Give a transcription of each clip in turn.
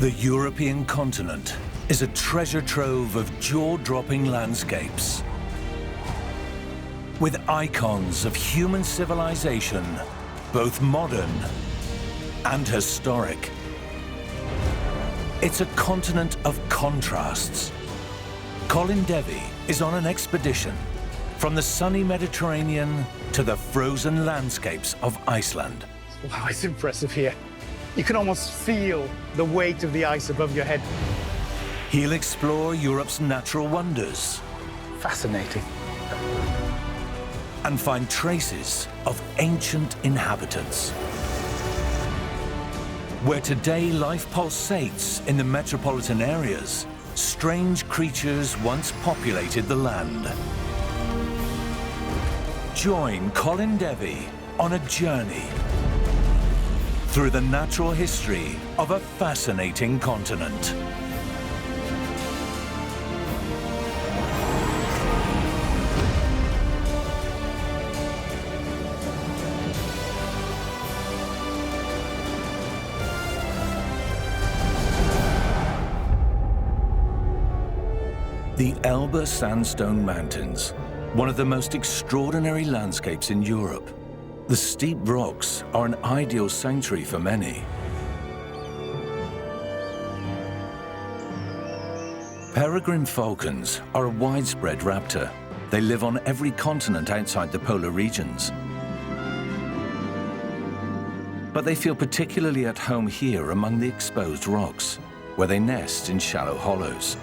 The European continent is a treasure trove of jaw-dropping landscapes. With icons of human civilization, both modern and historic. It's a continent of contrasts. Colin Devey is on an expedition from the sunny Mediterranean to the frozen landscapes of Iceland. Wow, it's impressive here. You can almost feel the weight of the ice above your head. He'll explore Europe's natural wonders. Fascinating. And find traces of ancient inhabitants. Where today life pulsates in the metropolitan areas, strange creatures once populated the land. Join Colin Devey on a journey through the natural history of a fascinating continent. The Elbe Sandstone Mountains, one of the most extraordinary landscapes in Europe. The steep rocks are an ideal sanctuary for many. Peregrine falcons are a widespread raptor. They live on every continent outside the polar regions. But they feel particularly at home here among the exposed rocks, where they nest in shallow hollows.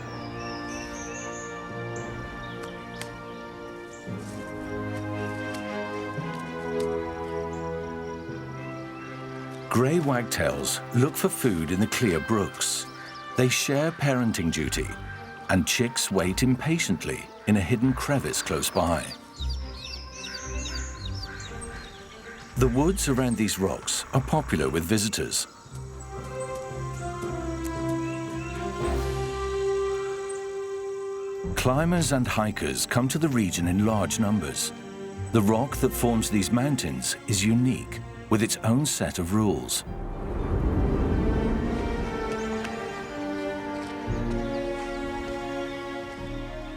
Grey wagtails look for food in the clear brooks. They share parenting duty, and chicks wait impatiently in a hidden crevice close by. The woods around these rocks are popular with visitors. Climbers and hikers come to the region in large numbers. The rock that forms these mountains is unique, with its own set of rules.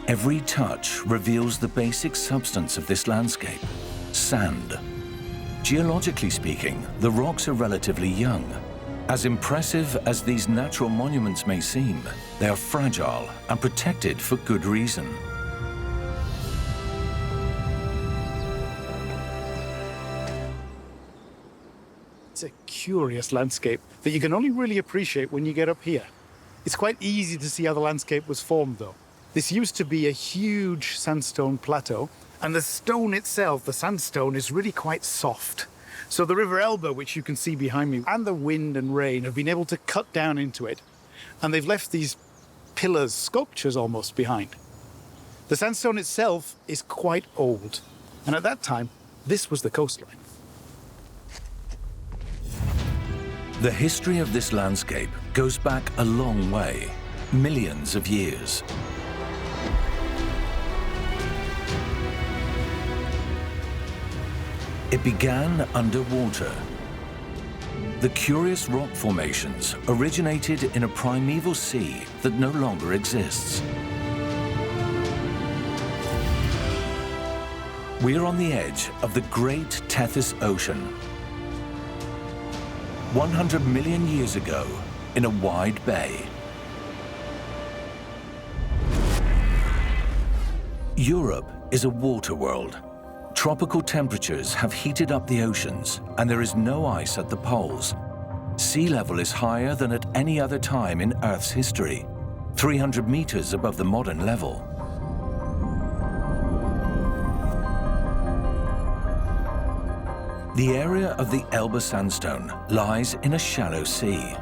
Every touch reveals the basic substance of this landscape: sand. Geologically speaking, the rocks are relatively young. As impressive as these natural monuments may seem, they are fragile and protected for good reason. It's a curious landscape that you can only really appreciate when you get up here. It's quite easy to see how the landscape was formed, though. This used to be a huge sandstone plateau, and the stone itself, the sandstone, is really quite soft. So the River Elbe, which you can see behind me, and the wind and rain have been able to cut down into it, and they've left these pillars, sculptures almost, behind. The sandstone itself is quite old, and at that time, this was the coastline. The history of this landscape goes back a long way, millions of years. It began underwater. The curious rock formations originated in a primeval sea that no longer exists. We're on the edge of the great Tethys Ocean. 100 million years ago, in a wide bay. Europe is a water world. Tropical temperatures have heated up the oceans, and there is no ice at the poles. Sea level is higher than at any other time in Earth's history, 300 meters above the modern level. The area of the Elbe sandstone lies in a shallow sea.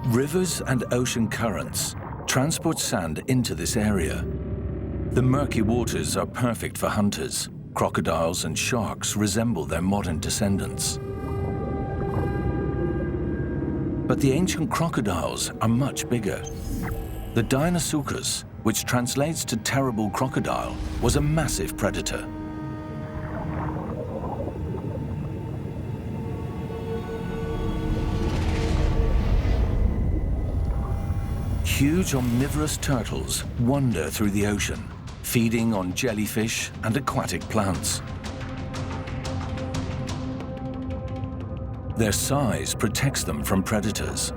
Rivers and ocean currents transport sand into this area. The murky waters are perfect for hunters. Crocodiles and sharks resemble their modern descendants. But the ancient crocodiles are much bigger. The Deinosuchus, which translates to terrible crocodile, was a massive predator. huge omnivorous turtles wander through the ocean, feeding on jellyfish and aquatic plants. Their size protects them from predators.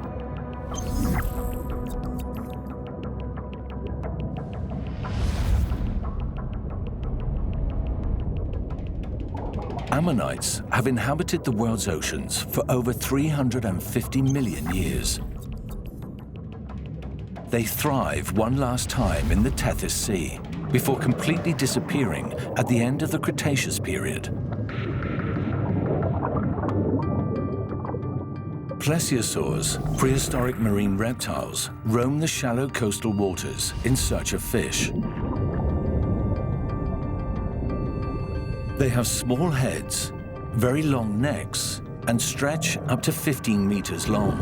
Ammonites have inhabited the world's oceans for over 350 million years. They thrive one last time in the Tethys Sea before completely disappearing at the end of the Cretaceous period. Plesiosaurs, prehistoric marine reptiles, roam the shallow coastal waters in search of fish. They have small heads, very long necks, and stretch up to 15 meters long.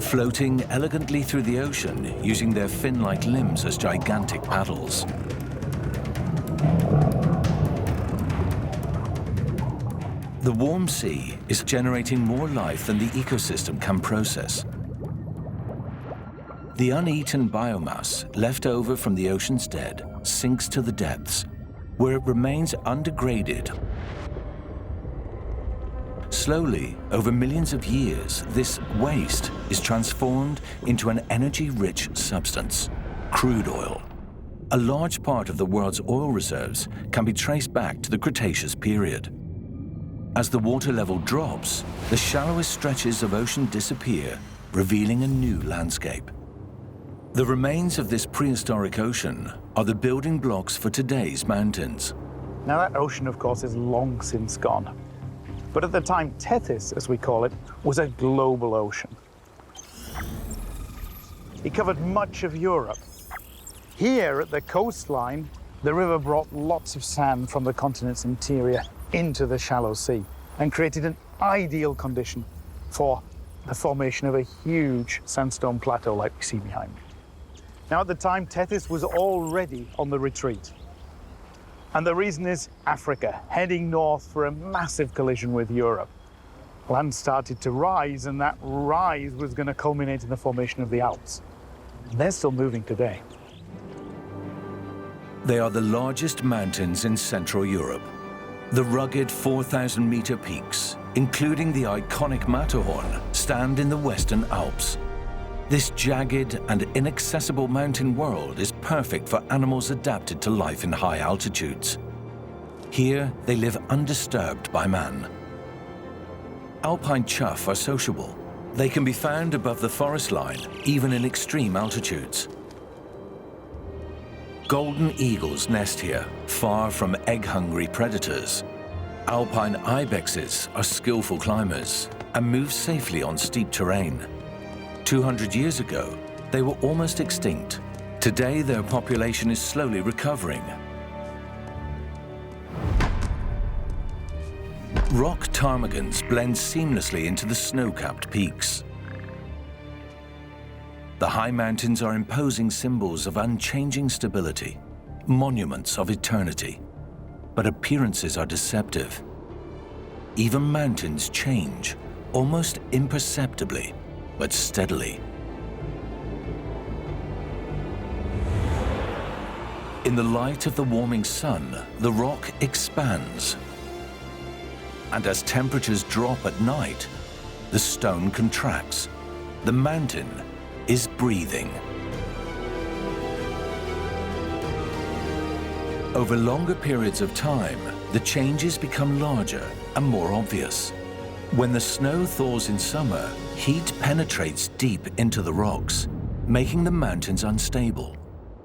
Floating elegantly through the ocean using their fin-like limbs as gigantic paddles. The warm sea is generating more life than the ecosystem can process. The uneaten biomass left over from the ocean's dead sinks to the depths, where it remains undegraded. Slowly, over millions of years, this waste is transformed into an energy-rich substance, crude oil. A large part of the world's oil reserves can be traced back to the Cretaceous period. As the water level drops, the shallowest stretches of ocean disappear, revealing a new landscape. The remains of this prehistoric ocean are the building blocks for today's mountains. Now that ocean, of course, is long since gone. But at the time, Tethys, as we call it, was a global ocean. It covered much of Europe. Here at the coastline, the river brought lots of sand from the continent's interior into the shallow sea and created an ideal condition for the formation of a huge sandstone plateau like we see behind me. Now at the time, Tethys was already on the retreat. And the reason is Africa, heading north for a massive collision with Europe. Land started to rise, and that rise was going to culminate in the formation of the Alps. And they're still moving today. They are the largest mountains in Central Europe. The rugged 4,000-meter peaks, including the iconic Matterhorn, stand in the Western Alps. This jagged and inaccessible mountain world is perfect for animals adapted to life in high altitudes. Here, they live undisturbed by man. Alpine chough are sociable. They can be found above the forest line, even in extreme altitudes. Golden eagles nest here, far from egg-hungry predators. Alpine ibexes are skillful climbers and move safely on steep terrain. 200 years ago, they were almost extinct. Today, their population is slowly recovering. Rock ptarmigans blend seamlessly into the snow-capped peaks. The high mountains are imposing symbols of unchanging stability, monuments of eternity. But appearances are deceptive. Even mountains change, almost imperceptibly, but steadily. In the light of the warming sun, the rock expands. And as temperatures drop at night, the stone contracts. The mountain is breathing. Over longer periods of time, the changes become larger and more obvious. When the snow thaws in summer, heat penetrates deep into the rocks, making the mountains unstable.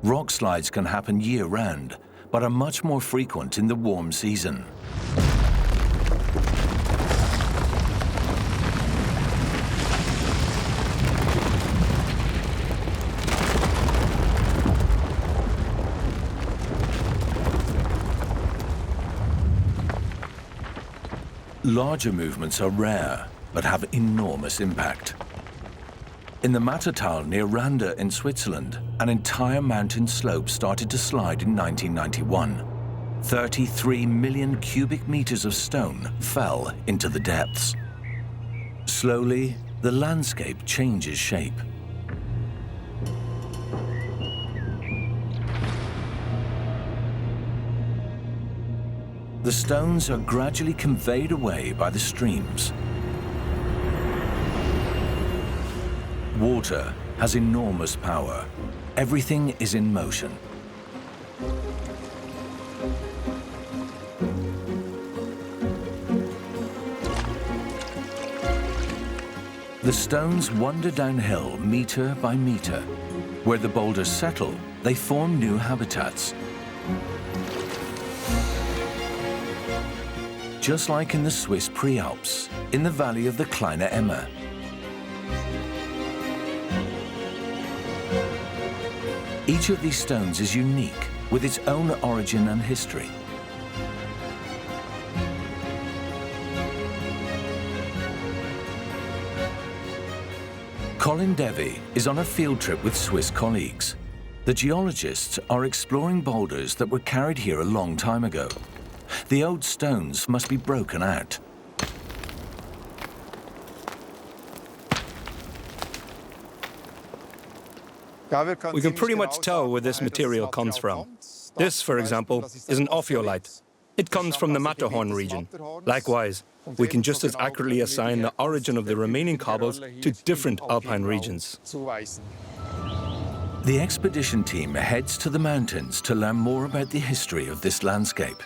Rock slides can happen year-round, but are much more frequent in the warm season. Larger movements are rare, but have enormous impact. In the Mattertal near Randa in Switzerland, an entire mountain slope started to slide in 1991. 33 million cubic meters of stone fell into the depths. Slowly, the landscape changes shape. The stones are gradually conveyed away by the streams. Water has enormous power. Everything is in motion. The stones wander downhill meter by meter. Where the boulders settle, they form new habitats. Just like in the Swiss Prealps, in the valley of the Kleine Emmer. Each of these stones is unique, with its own origin and history. Colin Devey is on a field trip with Swiss colleagues. The geologists are exploring boulders that were carried here a long time ago. The old stones must be broken out. We can pretty much tell where this material comes from. This, for example, is an ophiolite. It comes from the Matterhorn region. Likewise, we can just as accurately assign the origin of the remaining cobbles to different Alpine regions. The expedition team heads to the mountains to learn more about the history of this landscape.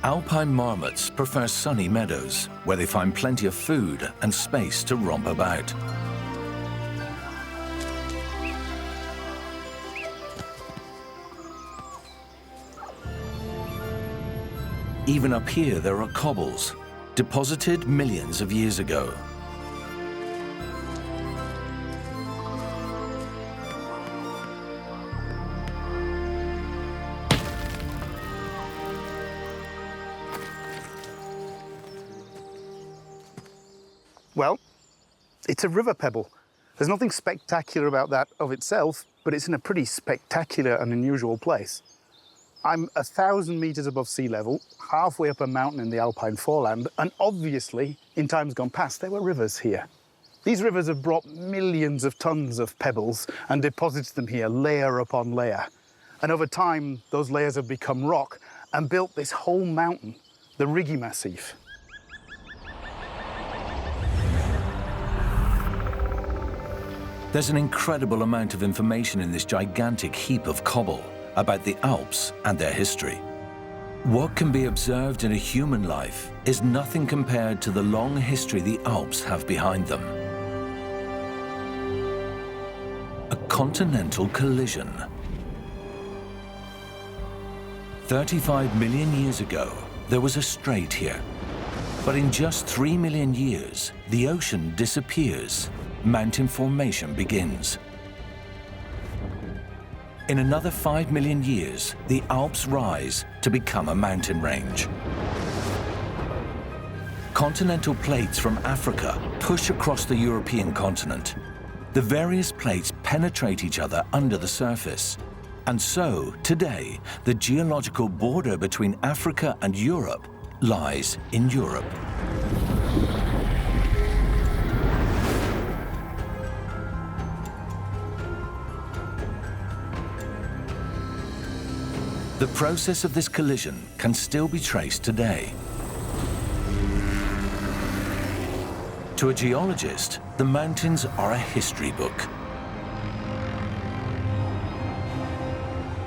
Alpine marmots prefer sunny meadows, where they find plenty of food and space to romp about. Even up here, there are cobbles, deposited millions of years ago. Well, it's a river pebble. There's nothing spectacular about that of itself, but it's in a pretty spectacular and unusual place. I'm 1,000 meters above sea level, halfway up a mountain in the Alpine foreland, and obviously, in times gone past, there were rivers here. These rivers have brought millions of tons of pebbles and deposited them here, layer upon layer. And over time, those layers have become rock and built this whole mountain, the Rigi Massif. There's an incredible amount of information in this gigantic heap of cobble about the Alps and their history. What can be observed in a human life is nothing compared to the long history the Alps have behind them. A continental collision. 35 million years ago, there was a strait here. But in just 3 million years, the ocean disappears. Mountain formation begins. In another 5 million years, the Alps rise to become a mountain range. Continental plates from Africa push across the European continent. The various plates penetrate each other under the surface. And so, today, the geological border between Africa and Europe lies in Europe. The process of this collision can still be traced today. To a geologist, the mountains are a history book.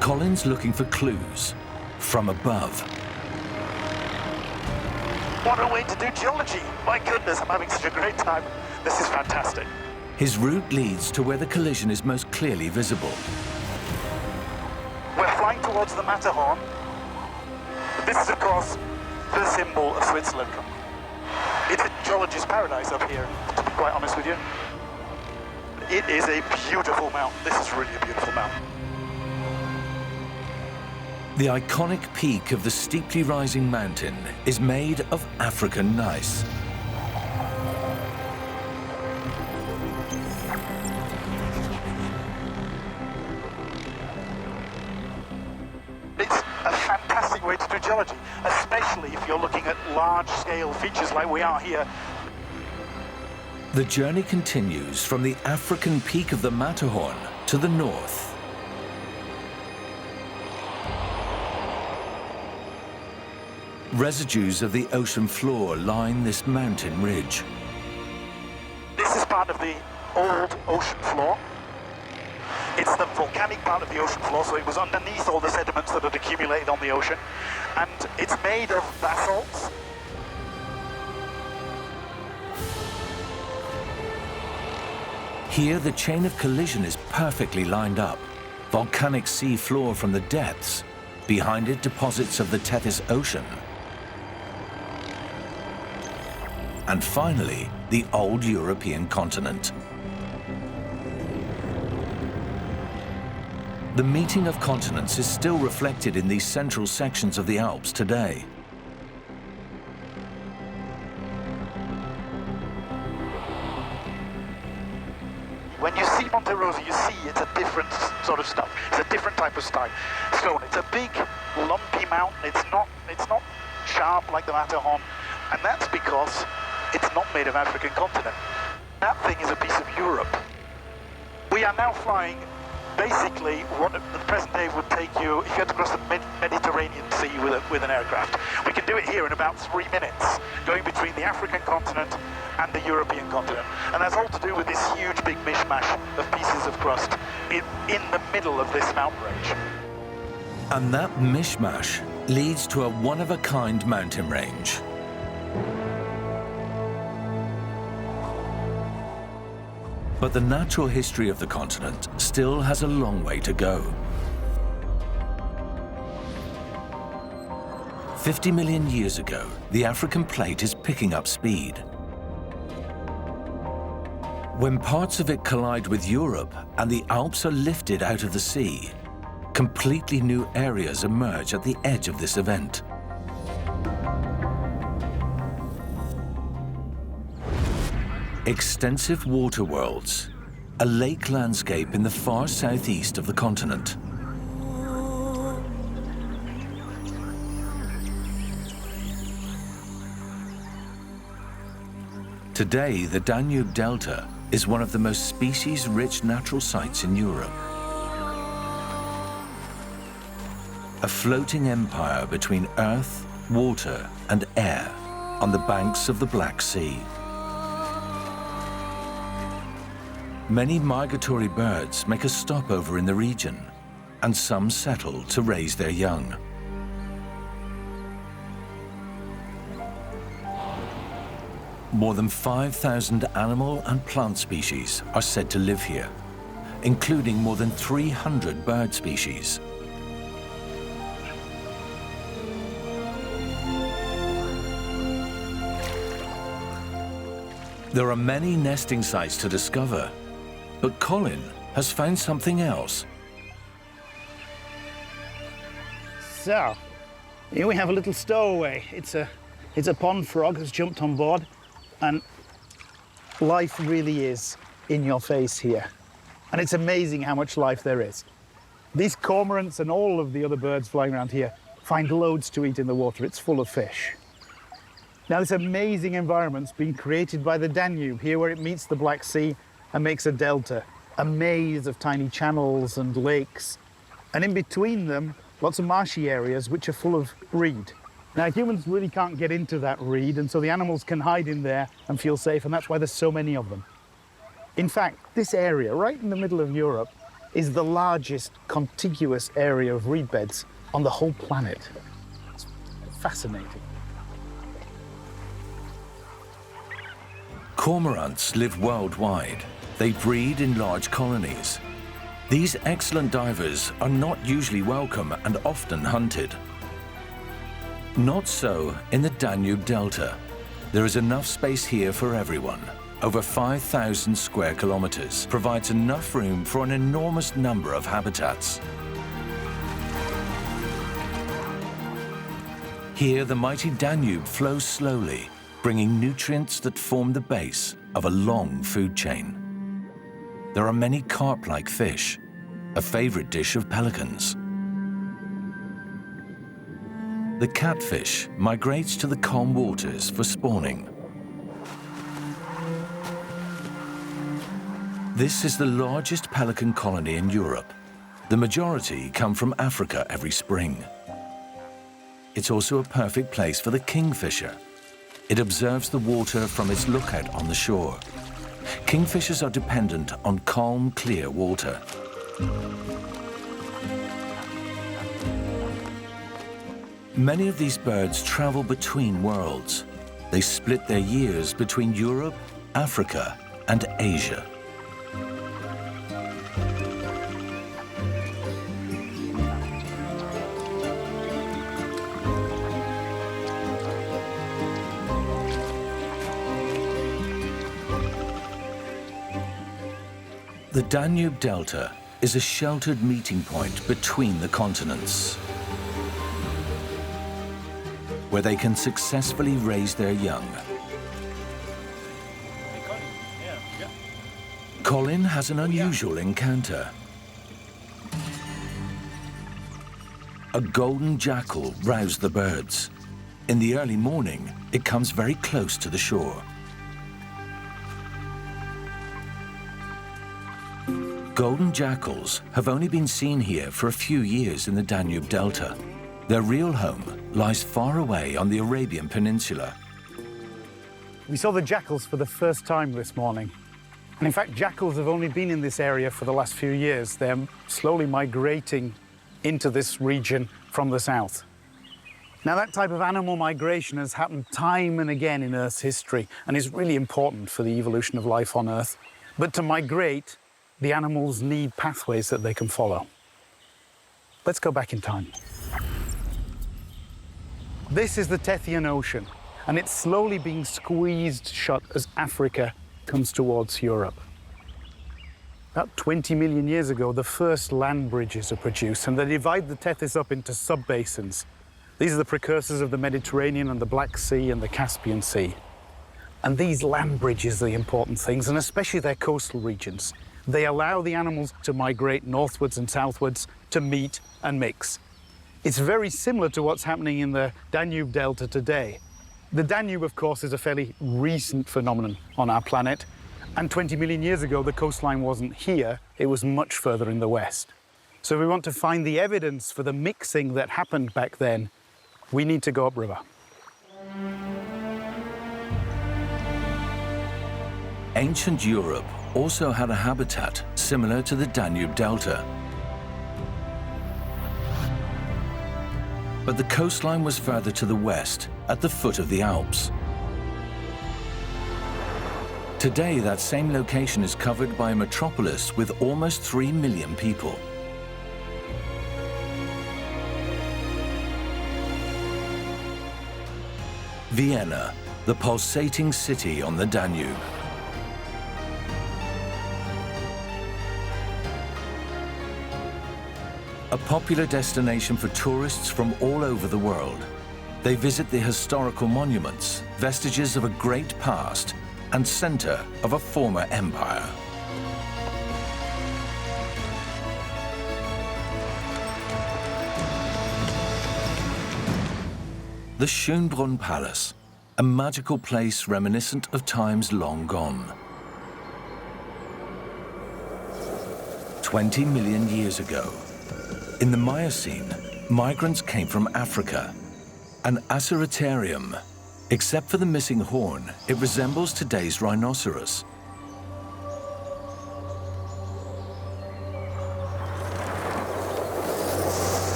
Colin's looking for clues from above. What a way to do geology! My goodness, I'm having such a great time. This is fantastic. His route leads to where the collision is most clearly visible. We're flying towards the Matterhorn. This is, of course, the symbol of Switzerland. It's a geologist's paradise up here, to be quite honest with you. It is a beautiful mountain. This is really a beautiful mountain. The iconic peak of the steeply rising mountain is made of African gneiss. It's a fantastic way to do geology, especially if you're looking at large-scale features like we are here. The journey continues from the African peak of the Matterhorn to the north. Residues of the ocean floor line this mountain ridge. This is part of the old ocean floor. It's the volcanic part of the ocean floor, so it was underneath all the sediments that had accumulated on the ocean. And it's made of basalts. Here, the chain of collision is perfectly lined up. Volcanic sea floor from the depths. Behind it, deposits of the Tethys Ocean. And finally, the old European continent. The meeting of continents is still reflected in these central sections of the Alps today. When you see Monte Rosa, you see it's a different sort of stuff. It's a different type of stone. It's a big, lumpy mountain. It's not sharp like the Matterhorn, and that's because it's not made of African continent. That thing is a piece of Europe. We are now flying basically what the present day would take you if you had to cross the Mediterranean Sea with an aircraft. We can do it here in about 3 minutes, going between the African continent and the European continent. And that's all to do with this huge big mishmash of pieces of crust in the middle of this mountain range. And that mishmash leads to a one-of-a-kind mountain range. But the natural history of the continent still has a long way to go. 50 million years ago, the African plate is picking up speed. When parts of it collide with Europe and the Alps are lifted out of the sea, completely new areas emerge at the edge of this event. Extensive water worlds, a lake landscape in the far southeast of the continent. Today, the Danube Delta is one of the most species-rich natural sites in Europe. A floating empire between earth, water, and air on the banks of the Black Sea. Many migratory birds make a stopover in the region, and some settle to raise their young. More than 5,000 animal and plant species are said to live here, including more than 300 bird species. There are many nesting sites to discover, but Colin has found something else. So, here we have a little stowaway. It's a pond frog that's jumped on board, and life really is in your face here. And it's amazing how much life there is. These cormorants and all of the other birds flying around here find loads to eat in the water. It's full of fish. Now, this amazing environment's been created by the Danube, here where it meets the Black Sea and makes a delta, a maze of tiny channels and lakes. And in between them, lots of marshy areas which are full of reed. Now, humans really can't get into that reed, and so the animals can hide in there and feel safe, and that's why there's so many of them. In fact, this area, right in the middle of Europe, is the largest contiguous area of reed beds on the whole planet. It's fascinating. Cormorants live worldwide. They breed in large colonies. These excellent divers are not usually welcome and often hunted. Not so in the Danube Delta. There is enough space here for everyone. Over 5,000 square kilometers provides enough room for an enormous number of habitats. Here, the mighty Danube flows slowly, bringing nutrients that form the base of a long food chain. There are many carp-like fish, a favorite dish of pelicans. The catfish migrates to the calm waters for spawning. This is the largest pelican colony in Europe. The majority come from Africa every spring. It's also a perfect place for the kingfisher. It observes the water from its lookout on the shore. Kingfishers are dependent on calm, clear water. Many of these birds travel between worlds. They split their years between Europe, Africa, and Asia. The Danube Delta is a sheltered meeting point between the continents, where they can successfully raise their young. Colin has an unusual encounter. A golden jackal roused the birds. In the early morning, it comes very close to the shore. Golden jackals have only been seen here for a few years in the Danube Delta. Their real home lies far away on the Arabian Peninsula. We saw the jackals for the first time this morning. And in fact, jackals have only been in this area for the last few years. They're slowly migrating into this region from the south. Now, that type of animal migration has happened time and again in Earth's history and is really important for the evolution of life on Earth. But to migrate, the animals need pathways that they can follow. Let's go back in time. This is the Tethyan Ocean, and it's slowly being squeezed shut as Africa comes towards Europe. About 20 million years ago, the first land bridges are produced, and they divide the Tethys up into sub-basins. These are the precursors of the Mediterranean and the Black Sea and the Caspian Sea. And these land bridges are the important things, and especially their coastal regions. They allow the animals to migrate northwards and southwards to meet and mix. It's very similar to what's happening in the Danube Delta today. The Danube, of course, is a fairly recent phenomenon on our planet. And 20 million years ago, the coastline wasn't here, it was much further in the west. So if we want to find the evidence for the mixing that happened back then, we need to go upriver. Ancient Europe also had a habitat similar to the Danube Delta. But the coastline was further to the west, at the foot of the Alps. Today, that same location is covered by a metropolis with almost 3 million people. Vienna, the pulsating city on the Danube. A popular destination for tourists from all over the world. They visit the historical monuments, vestiges of a great past, and center of a former empire. The Schönbrunn Palace, a magical place reminiscent of times long gone. 20 million years ago, in the Miocene, migrants came from Africa. An Aceraterium. Except for the missing horn, it resembles today's rhinoceros.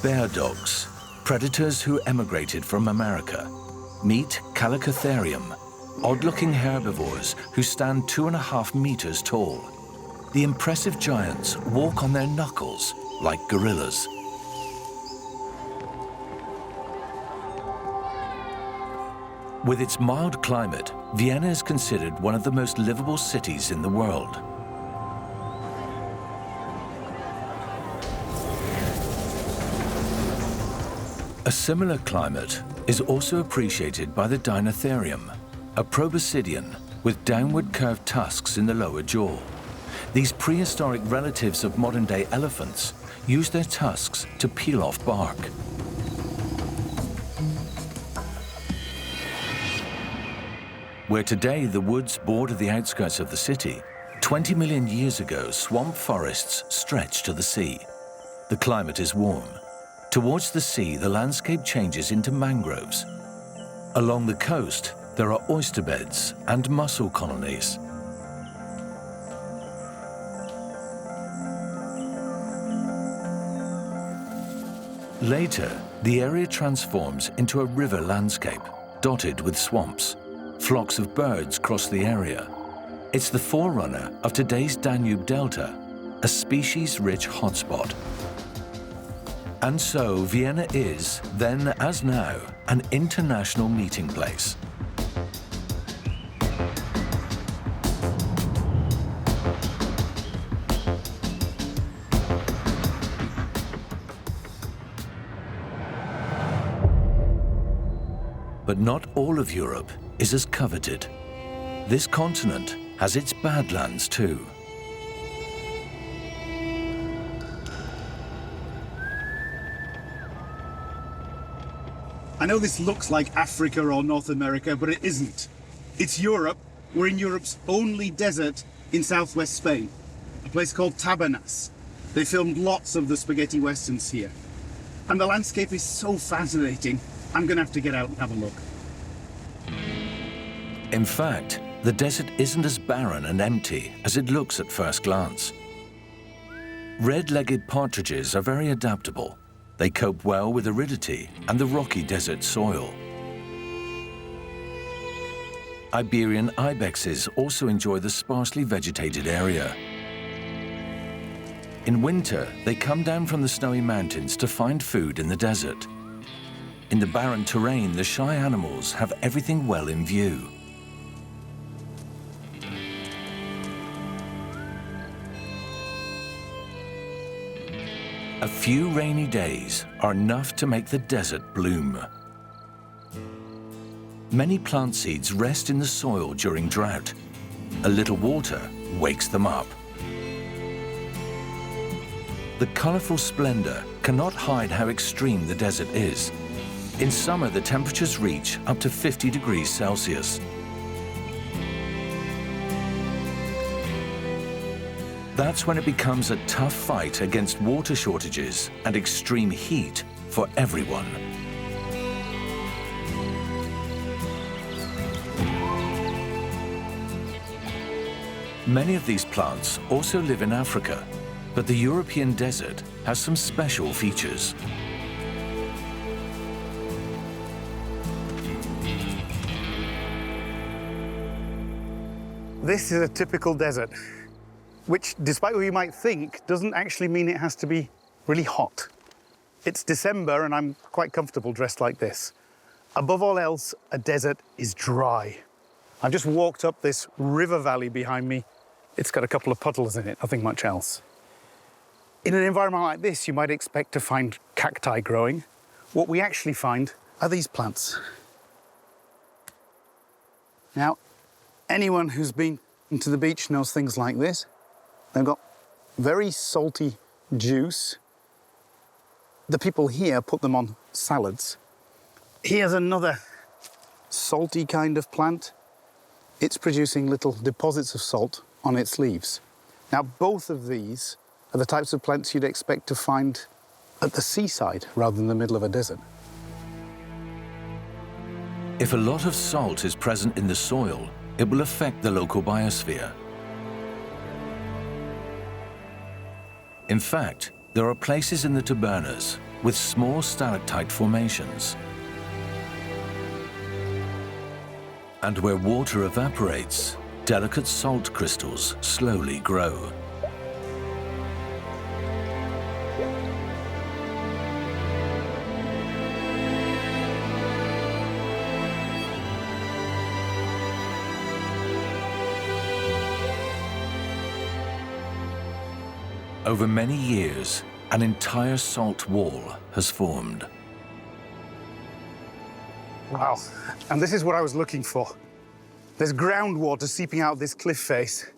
Bear dogs, predators who emigrated from America. Meet Calicotherium, odd-looking herbivores who stand 2.5 meters tall. The impressive giants walk on their knuckles like gorillas. With its mild climate, Vienna is considered one of the most livable cities in the world. A similar climate is also appreciated by the Dinotherium, a proboscidean with downward curved tusks in the lower jaw. These prehistoric relatives of modern-day elephants use their tusks to peel off bark. Where today the woods border the outskirts of the city, 20 million years ago, swamp forests stretched to the sea. The climate is warm. Towards the sea, the landscape changes into mangroves. Along the coast, there are oyster beds and mussel colonies. Later, the area transforms into a river landscape, dotted with swamps. Flocks of birds cross the area. It's the forerunner of today's Danube Delta, a species-rich hotspot. And so Vienna is, then as now, an international meeting place. But not all of Europe is as coveted. This continent has its badlands too. I know this looks like Africa or North America, but it isn't. It's Europe. We're in Europe's only desert in southwest Spain, a place called Tabernas. They filmed lots of the spaghetti westerns here. And the landscape is so fascinating, I'm gonna have to get out and have a look. In fact, the desert isn't as barren and empty as it looks at first glance. Red-legged partridges are very adaptable. They cope well with aridity and the rocky desert soil. Iberian ibexes also enjoy the sparsely vegetated area. In winter, they come down from the snowy mountains to find food in the desert. In the barren terrain, the shy animals have everything well in view. A few rainy days are enough to make the desert bloom. Many plant seeds rest in the soil during drought. A little water wakes them up. The colorful splendor cannot hide how extreme the desert is. In summer, the temperatures reach up to 50 degrees Celsius. That's when it becomes a tough fight against water shortages and extreme heat for everyone. Many of these plants also live in Africa, but the European desert has some special features. This is a typical desert, which, despite what you might think, doesn't actually mean it has to be really hot. It's December and I'm quite comfortable dressed like this. Above all else, a desert is dry. I've just walked up this river valley behind me. It's got a couple of puddles in it, nothing much else. In an environment like this, you might expect to find cacti growing. What we actually find are these plants. Now, anyone who's been to the beach knows things like this. They've got very salty juice. The people here put them on salads. Here's another salty kind of plant. It's producing little deposits of salt on its leaves. Now, both of these are the types of plants you'd expect to find at the seaside rather than the middle of a desert. If a lot of salt is present in the soil, it will affect the local biosphere. In fact, there are places in the Tabernas with small stalactite formations. And where water evaporates, delicate salt crystals slowly grow. Over many years, an entire salt wall has formed. Wow, and this is what I was looking for. There's groundwater seeping out this cliff face,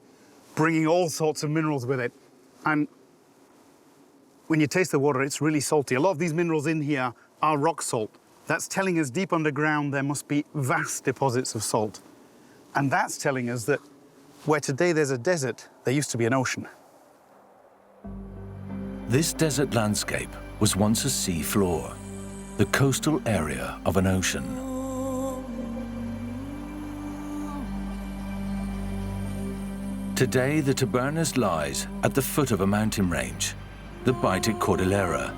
bringing all sorts of minerals with it. And when you taste the water, it's really salty. A lot of these minerals in here are rock salt. That's telling us deep underground there must be vast deposits of salt. And that's telling us that Where today there's a desert, there used to be an ocean. This desert landscape was once a sea floor, the coastal area of an ocean. Today, the Tabernas lies at the foot of a mountain range, the Baltic Cordillera.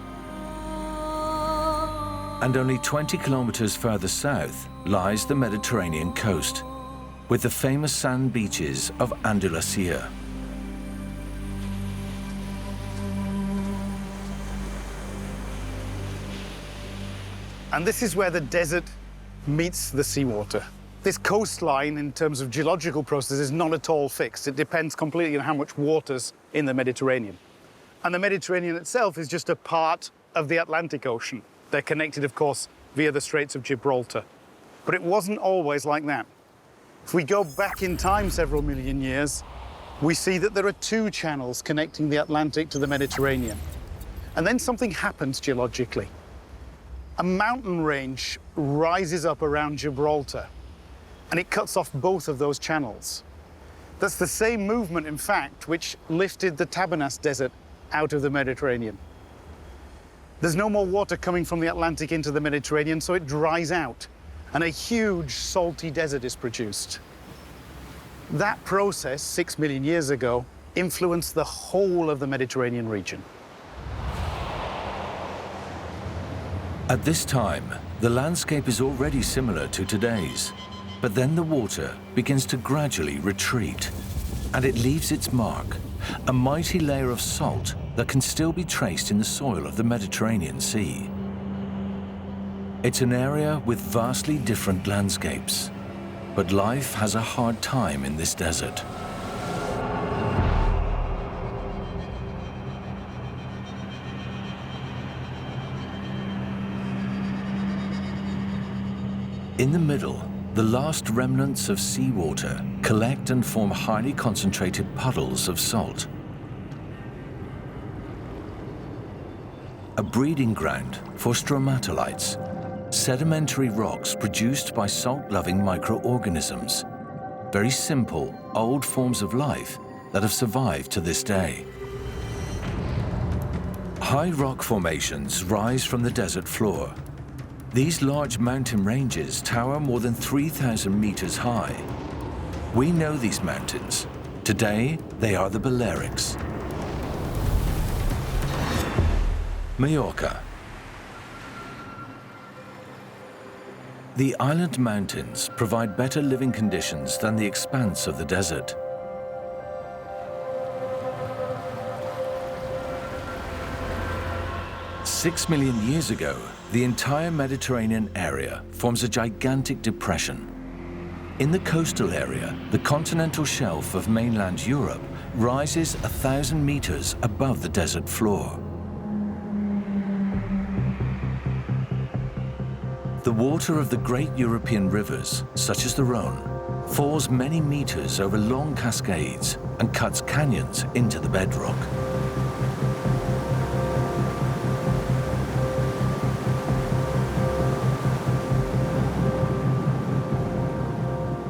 And only 20 kilometers further south lies the Mediterranean coast, with the famous sand beaches of Andalusia. And this is where the desert meets the seawater. This coastline, in terms of geological process, is not at all fixed. It depends completely on how much water's in the Mediterranean. And the Mediterranean itself is just a part of the Atlantic Ocean. They're connected, of course, via the Straits of Gibraltar. But it wasn't always like that. If we go back in time several million years, we see that there are two channels connecting the Atlantic to the Mediterranean. And then something happens geologically. A mountain range rises up around Gibraltar, and it cuts off both of those channels. That's the same movement, in fact, which lifted the Tabernas Desert out of the Mediterranean. There's no more water coming from the Atlantic into the Mediterranean, so it dries out, and a huge salty desert is produced. That process, 6 million years ago, influenced the whole of the Mediterranean region. At this time, the landscape is already similar to today's, but then the water begins to gradually retreat, and it leaves its mark, a mighty layer of salt that can still be traced in the soil of the Mediterranean Sea. It's an area with vastly different landscapes, but life has a hard time in this desert. In the middle, the last remnants of seawater collect and form highly concentrated puddles of salt. A breeding ground for stromatolites, sedimentary rocks produced by salt-loving microorganisms. Very simple, old forms of life that have survived to this day. High rock formations rise from the desert floor. These large mountain ranges tower more than 3,000 meters high. We know these mountains. Today, they are the Balearics. Majorca. The island mountains provide better living conditions than the expanse of the desert. Six million years ago, the entire Mediterranean area forms a gigantic depression. In the coastal area, the continental shelf of mainland Europe rises 1,000 meters above the desert floor. The water of the great European rivers, such as the Rhone, falls many meters over long cascades and cuts canyons into the bedrock.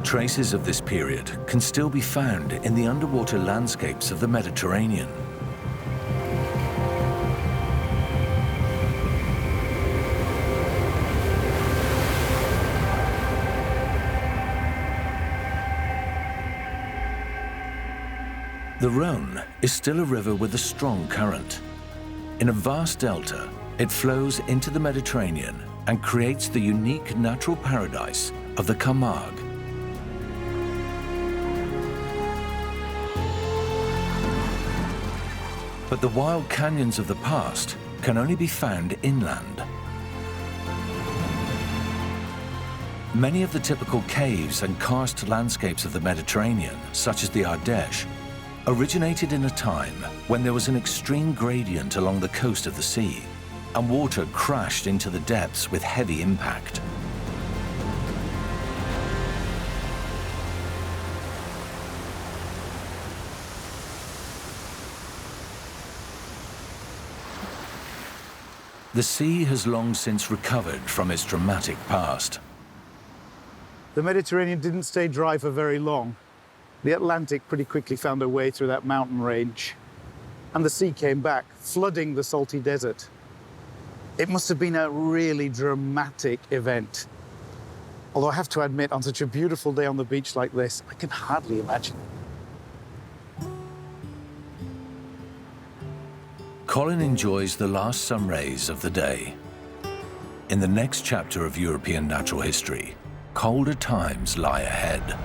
Traces of this period can still be found in the underwater landscapes of the Mediterranean. The Rhone is still a river with a strong current. In a vast delta, it flows into the Mediterranean and creates the unique natural paradise of the Camargue. But the wild canyons of the past can only be found inland. Many of the typical caves and karst landscapes of the Mediterranean, such as the Ardèche, originated in a time when there was an extreme gradient along the coast of the sea, and water crashed into the depths with heavy impact. The sea has long since recovered from its dramatic past. The Mediterranean didn't stay dry for very long. The Atlantic pretty quickly found a way through that mountain range, and the sea came back, flooding the salty desert. It must have been a really dramatic event. Although I have to admit, on such a beautiful day on the beach like this, I can hardly imagine. Colin enjoys the last sun rays of the day. In the next chapter of European natural history, colder times lie ahead.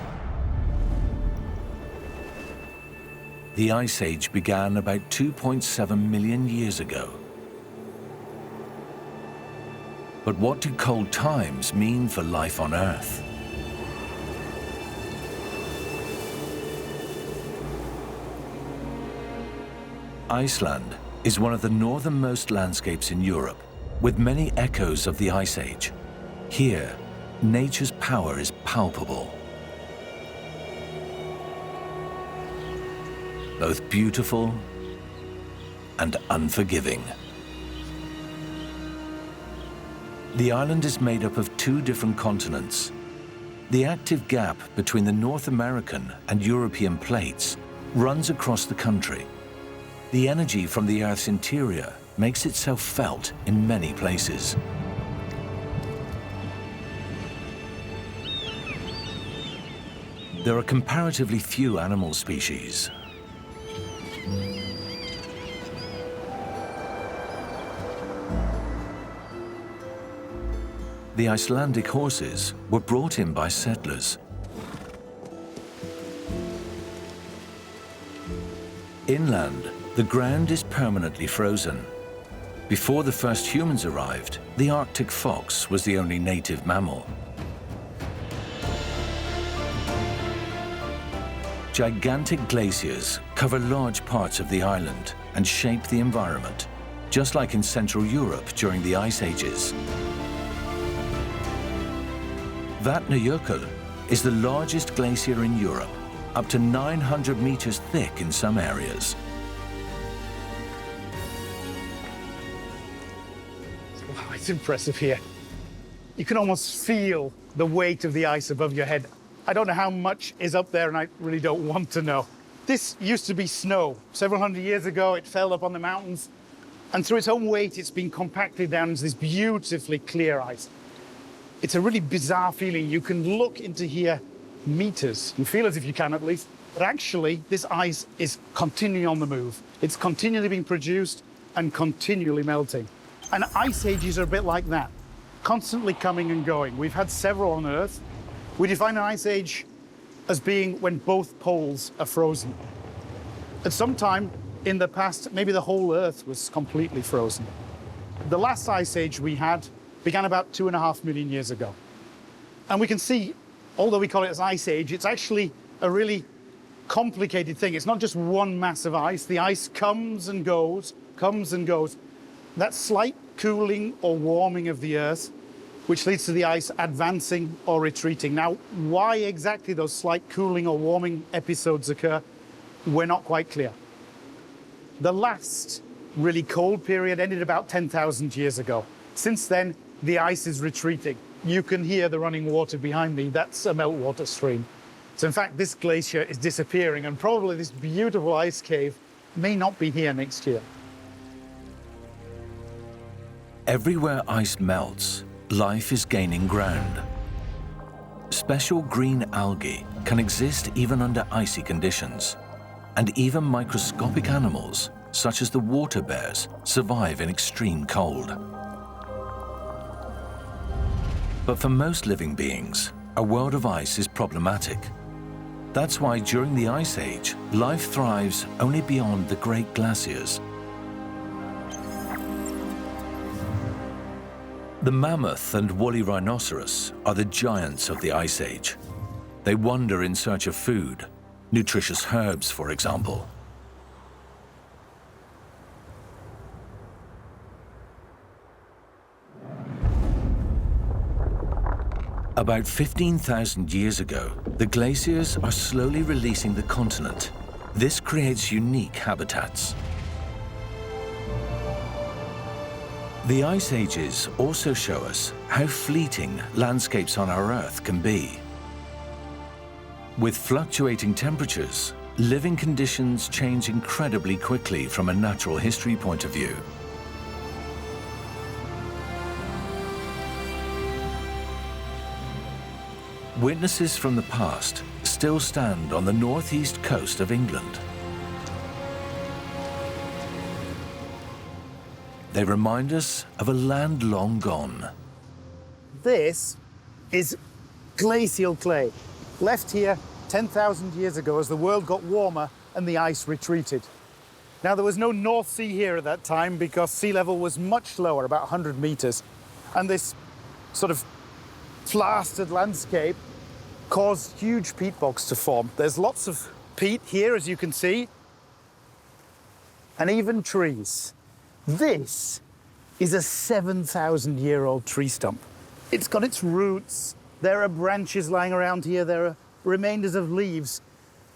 The Ice Age began about 2.7 million years ago. But what do cold times mean for life on Earth? Iceland is one of the northernmost landscapes in Europe, with many echoes of the Ice Age. Here, nature's power is palpable. Both beautiful and unforgiving. The island is made up of two different continents. The active gap between the North American and European plates runs across the country. The energy from the Earth's interior makes itself felt in many places. There are comparatively few animal species. The Icelandic horses were brought in by settlers. Inland, the ground is permanently frozen. Before the first humans arrived, the Arctic fox was the only native mammal. Gigantic glaciers cover large parts of the island and shape the environment, just like in Central Europe during the Ice Ages. Vatnajökull is the largest glacier in Europe, up to 900 meters thick in some areas. Wow, it's impressive here. You can almost feel the weight of the ice above your head. I don't know how much is up there, and I really don't want to know. This used to be snow. Several hundred years ago, it fell up on the mountains, and through its own weight, it's been compacted down into this beautifully clear ice. It's a really bizarre feeling. You can look into here meters, and feel as if you can at least, but actually this ice is continually on the move. It's continually being produced and continually melting. And ice ages are a bit like that, constantly coming and going. We've had several on Earth. We define an ice age as being when both poles are frozen. At some time in the past, maybe the whole Earth was completely frozen. The last ice age we had began about 2.5 million years ago. And we can see, although we call it an ice age, it's actually a really complicated thing. It's not just one mass of ice. The ice comes and goes, comes and goes. That slight cooling or warming of the Earth, which leads to the ice advancing or retreating. Now, why exactly those slight cooling or warming episodes occur, we're not quite clear. The last really cold period ended about 10,000 years ago. Since then, the ice is retreating. You can hear the running water behind me. That's a meltwater stream. So in fact, this glacier is disappearing, and probably this beautiful ice cave may not be here next year. Everywhere ice melts, life is gaining ground. Special green algae can exist even under icy conditions, and even microscopic animals, such as the water bears, survive in extreme cold. But for most living beings, a world of ice is problematic. That's why during the Ice Age, life thrives only beyond the great glaciers. The mammoth and woolly rhinoceros are the giants of the Ice Age. They wander in search of food, nutritious herbs, for example. About 15,000 years ago, the glaciers are slowly releasing the continent. This creates unique habitats. The Ice Ages also show us how fleeting landscapes on our Earth can be. With fluctuating temperatures, living conditions change incredibly quickly from a natural history point of view. Witnesses from the past still stand on the northeast coast of England. They remind us of a land long gone. This is glacial clay, left here 10,000 years ago as the world got warmer and the ice retreated. Now, there was no North Sea here at that time because sea level was much lower, about 100 meters. And this sort of plastered landscape caused huge peat bogs to form. There's lots of peat here, as you can see, and even trees. This is a 7,000-year-old tree stump. It's got its roots. There are branches lying around here. There are remainders of leaves.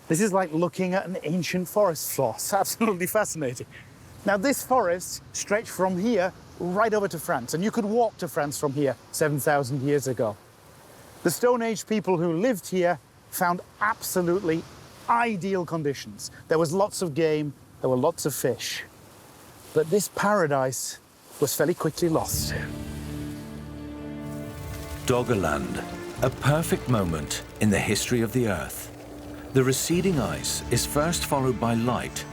This is like looking at an ancient forest floor. It's absolutely fascinating. Now, this forest stretched from here right over to France, and you could walk to France from here 7,000 years ago. The Stone Age people who lived here found absolutely ideal conditions. There was lots of game, there were lots of fish. But this paradise was fairly quickly lost. Doggerland, a perfect moment in the history of the Earth. The receding ice is first followed by light,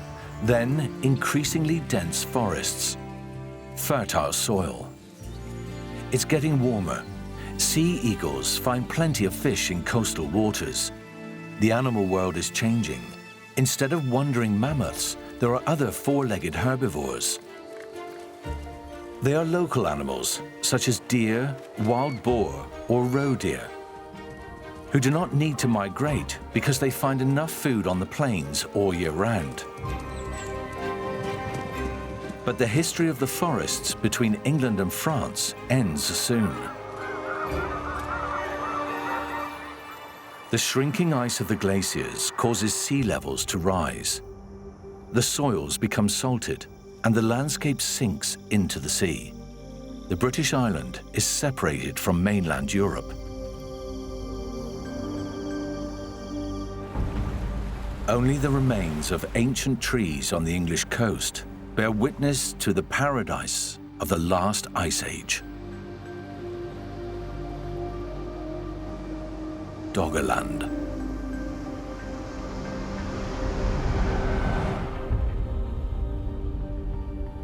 then increasingly dense forests, fertile soil. It's getting warmer. Sea eagles find plenty of fish in coastal waters. The animal world is changing. Instead of wandering mammoths, there are other four-legged herbivores. They are local animals, such as deer, wild boar, or roe deer, who do not need to migrate because they find enough food on the plains all year round. But the history of the forests between England and France ends soon. The shrinking ice of the glaciers causes sea levels to rise. The soils become salted, and the landscape sinks into the sea. The British island is separated from mainland Europe. Only the remains of ancient trees on the English coast bear witness to the paradise of the last ice age. Doggerland.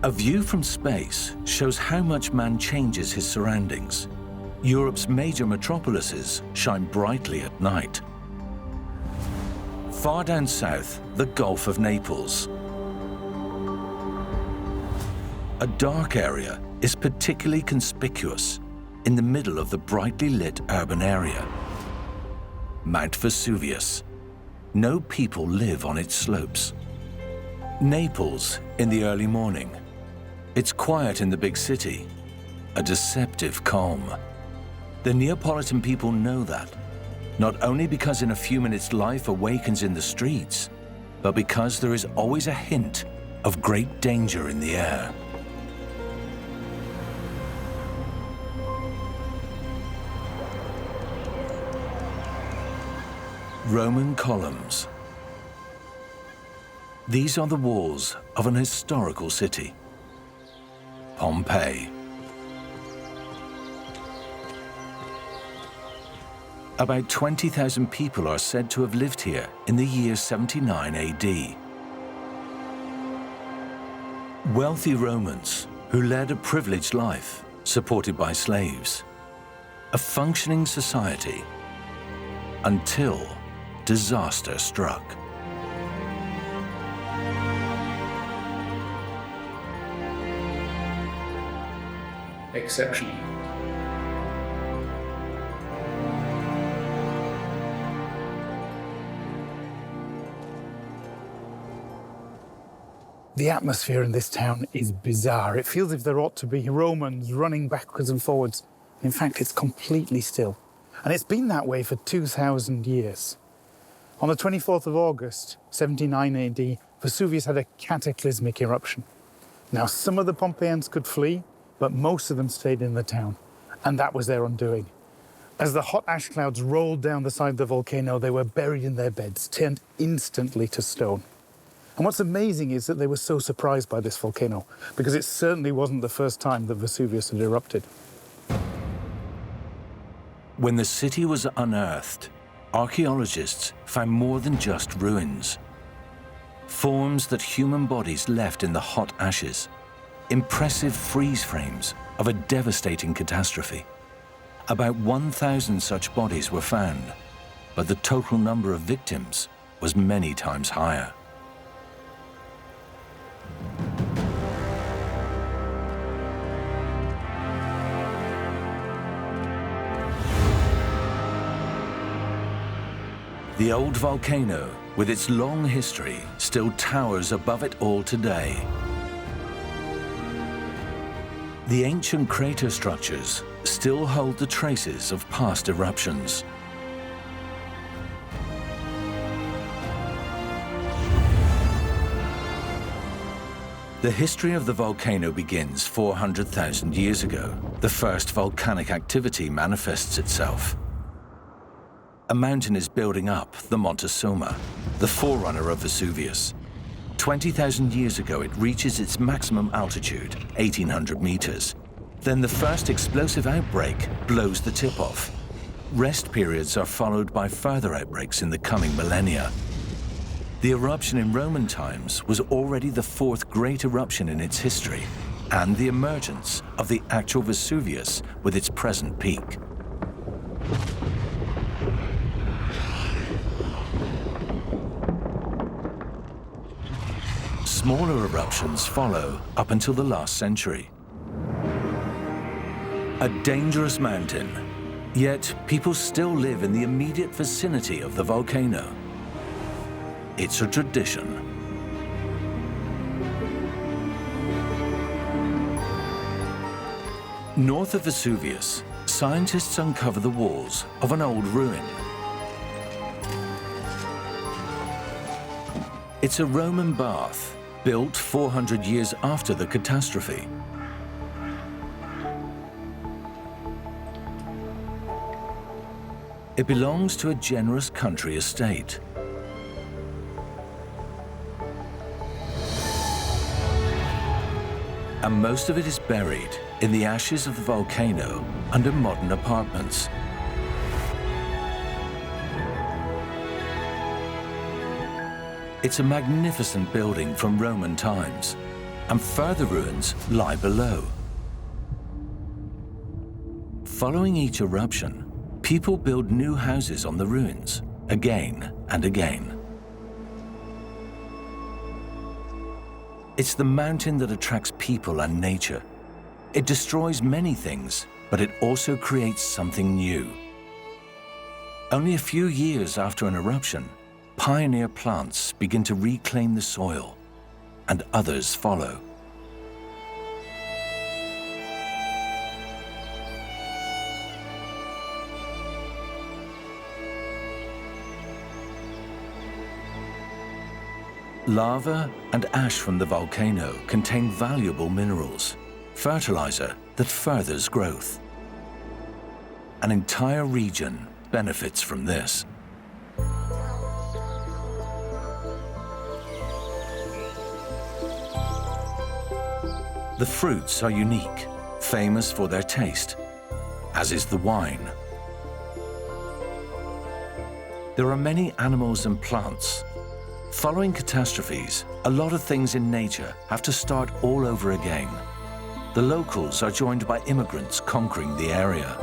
A view from space shows how much man changes his surroundings. Europe's major metropolises shine brightly at night. Far down south, the Gulf of Naples. A dark area is particularly conspicuous in the middle of the brightly lit urban area. Mount Vesuvius. No people live on its slopes. Naples in the early morning. It's quiet in the big city, a deceptive calm. The Neapolitan people know that, not only because in a few minutes life awakens in the streets, but because there is always a hint of great danger in the air. Roman columns. These are the walls of an historical city. Pompeii. About 20,000 people are said to have lived here in the year 79 AD. Wealthy Romans who led a privileged life, supported by slaves. A functioning society until disaster struck. Exceptional. The atmosphere in this town is bizarre. It feels as if there ought to be Romans running backwards and forwards. In fact, it's completely still. And it's been that way for 2,000 years. On the 24th of August, 79 AD, Vesuvius had a cataclysmic eruption. Now, some of the Pompeians could flee, but most of them stayed in the town, and that was their undoing. As the hot ash clouds rolled down the side of the volcano, they were buried in their beds, turned instantly to stone. And what's amazing is that they were so surprised by this volcano, because it certainly wasn't the first time that Vesuvius had erupted. When the city was unearthed, archaeologists found more than just ruins. Forms that human bodies left in the hot ashes. Impressive freeze frames of a devastating catastrophe. About 1,000 such bodies were found, but the total number of victims was many times higher. The old volcano, with its long history, still towers above it all today. The ancient crater structures still hold the traces of past eruptions. The history of the volcano begins 400,000 years ago. The first volcanic activity manifests itself. A mountain is building up, the Monte Somma, the forerunner of Vesuvius. 20,000 years ago, it reaches its maximum altitude, 1,800 meters. Then the first explosive outbreak blows the tip off. Rest periods are followed by further outbreaks in the coming millennia. The eruption in Roman times was already the fourth great eruption in its history, and the emergence of the actual Vesuvius with its present peak. Smaller eruptions follow up until the last century. A dangerous mountain, yet people still live in the immediate vicinity of the volcano. It's a tradition. North of Vesuvius, scientists uncover the walls of an old ruin. It's a Roman bath, built 400 years after the catastrophe. It belongs to a generous country estate. And most of it is buried in the ashes of the volcano under modern apartments. It's a magnificent building from Roman times, and further ruins lie below. Following each eruption, people build new houses on the ruins, again and again. It's the mountain that attracts people and nature. It destroys many things, but it also creates something new. Only a few years after an eruption, pioneer plants begin to reclaim the soil, and others follow. Lava and ash from the volcano contain valuable minerals, fertilizer that furthers growth. An entire region benefits from this. The fruits are unique, famous for their taste, as is the wine. There are many animals and plants. Following catastrophes, a lot of things in nature have to start all over again. The locals are joined by immigrants conquering the area.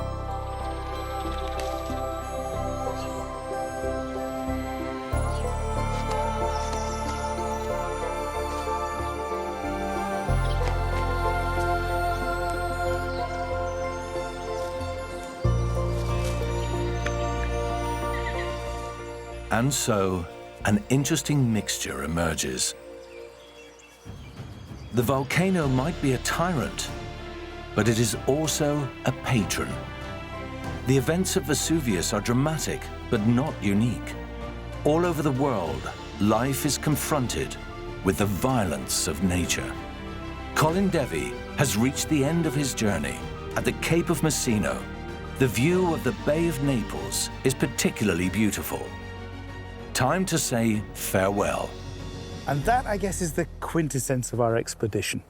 And so, an interesting mixture emerges. The volcano might be a tyrant, but it is also a patron. The events of Vesuvius are dramatic, but not unique. All over the world, life is confronted with the violence of nature. Colin Devey has reached the end of his journey at the Cape of Messina, the view of the Bay of Naples is particularly beautiful. Time to say farewell. And that, I guess, is the quintessence of our expedition.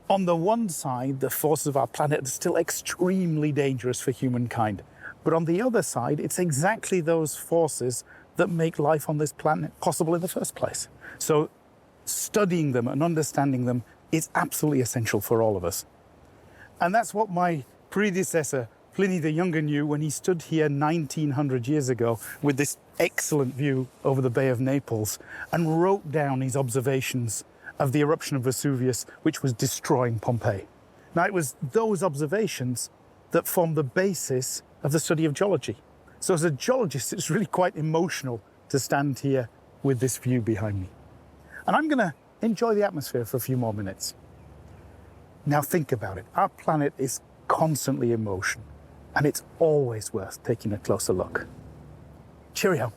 On the one side, the forces of our planet are still extremely dangerous for humankind. But on the other side, it's exactly those forces that make life on this planet possible in the first place. So studying them and understanding them is absolutely essential for all of us. And that's what my predecessor, Pliny the Younger, knew when he stood here 1900 years ago with this excellent view over the Bay of Naples and wrote down his observations of the eruption of Vesuvius, which was destroying Pompeii. Now, it was those observations that formed the basis of the study of geology. So as a geologist, it's really quite emotional to stand here with this view behind me. And I'm going to enjoy the atmosphere for a few more minutes. Now think about it. Our planet is constantly in motion, and it's always worth taking a closer look. Cheerio.